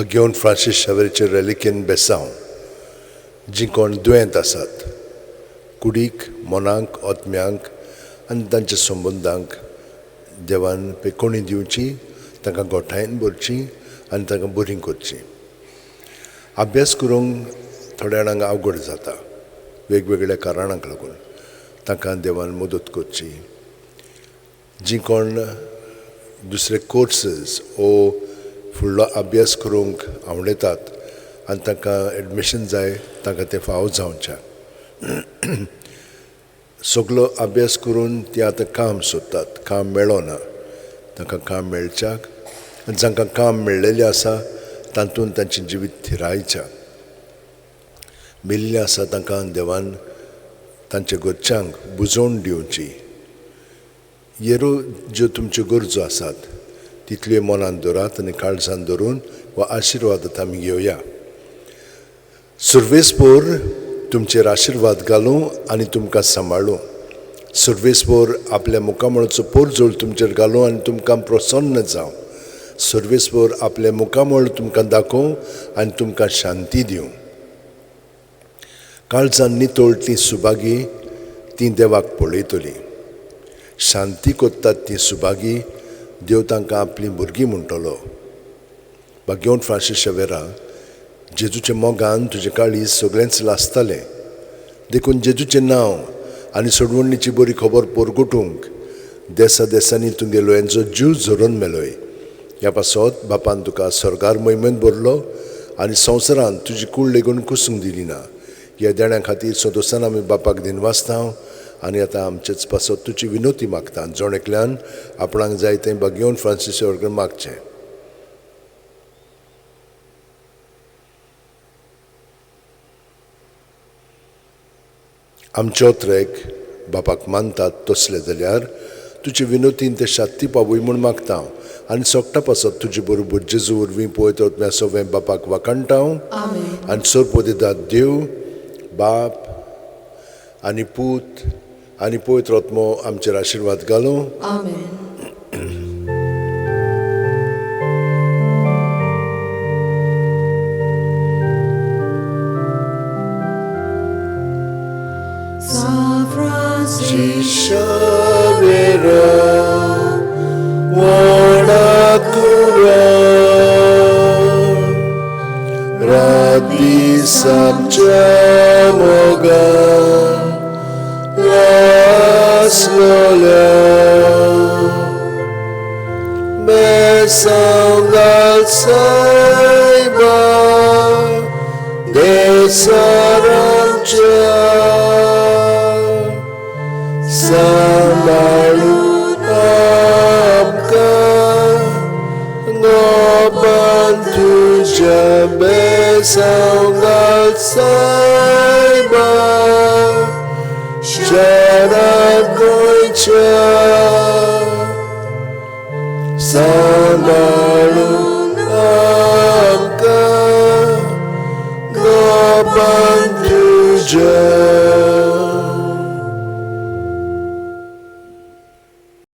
घेवन फ्रांसीस शावेरीचे रेलिकेन बेसांव जी कोण दुयेंत आसात कुडीक मनांक ओतम्यांक आनी तांच्या संबंदांक देवान पेकोणी दिवची तांकां गोठायन भरची आनी तांकां बरी करची. अभ्यास करूंक थोड्या जाणांक अवघड जाता वेगवेगळ्या कारणांक लागून तांकां देवान मदत करची. जी कोण दुसरे कोर्सीस ओ फुडलो अभ्यास करूंक आवडटात आनी तांकां एडमिशन जाय तांकां तें फावो जावचें. सगलो अभ्यास करून ती आतां काम सोदतात, काम मेळना, तांकां काम मेळच्याक आनी जांकां काम मेळ्ळेलें आसा तातूंत तांचें जिवीत थिरायच्या. मेल्लीं आसा तांकां देवान तांच्या घरच्यांक बुजोवन दिवची. येरो ज्यो तुमच्यो गरजो आसात तितल्यो मनान दवरात आनी काळजान धरून हो आशिर्वाद आमी घेवया. सर्वेस्पोर तुमचेर आशिर्वाद घालूं आनी तुमकां सांबाळूं. सर्वेस्पोर आपल्या मुखामळाचो पोरजोळ तुमचेर घालूं आनी तुमकां प्रसन्न जावं. सर्वेस्पोर आपले मुखामळ तुमकां दाखोवं आनी तुमकां शांती दिवं. काळजान नितळटीं सुभागी तीं देवाक पळयतलीं. शांती कोत्तात तीं सुभागी देव तांकां आपलीं भुरगीं म्हणटलो. घेवन फ्रांसीस शावेरा जेजूच्या मोगान तुजें काळीज सगळेंच लासतालें देखून जेजूचें नांव आनी सोडवणीची बरी खबर पोरगोटूंक देसा देसांनी तुमगे लोयांचो जीव झरोवन मेलोय. ह्या पासत बापान तुका स्वर्गार महिमेंत भरलो आनी संवसारांत तुजी कूड लेगून कुसूंक दिली ना. ह्या देण्या खातीर सदोसान आमी बापाक दिनवासता आनी आतां आमचेच पासत तुजी विनोती मागता. जोणेकल्यान आपणाक जाय तें घेवन फ्रांसीस शावेराक मागचें. आमचे ओत्रेक बापाक मानतात तसले जाल्यार तुजे विनोतीन ते शात्ती पावूय म्हूण मागता आनी सोगटा पासत तुजे बरोबर जेजू वरवीं पळयत वचम्या सगळें बापाक वाकणटाव आनी सोरपोदितात देव बाप आनी पूत आनी पवित्र आत्मो आमचेर आशिर्वाद घालूं. Xaviera, Wanakura, Radhi Samcha Moga, Las Lola, Mesangal Saiba, Desaramcha. Samalu amka ngoban tuja besangal sa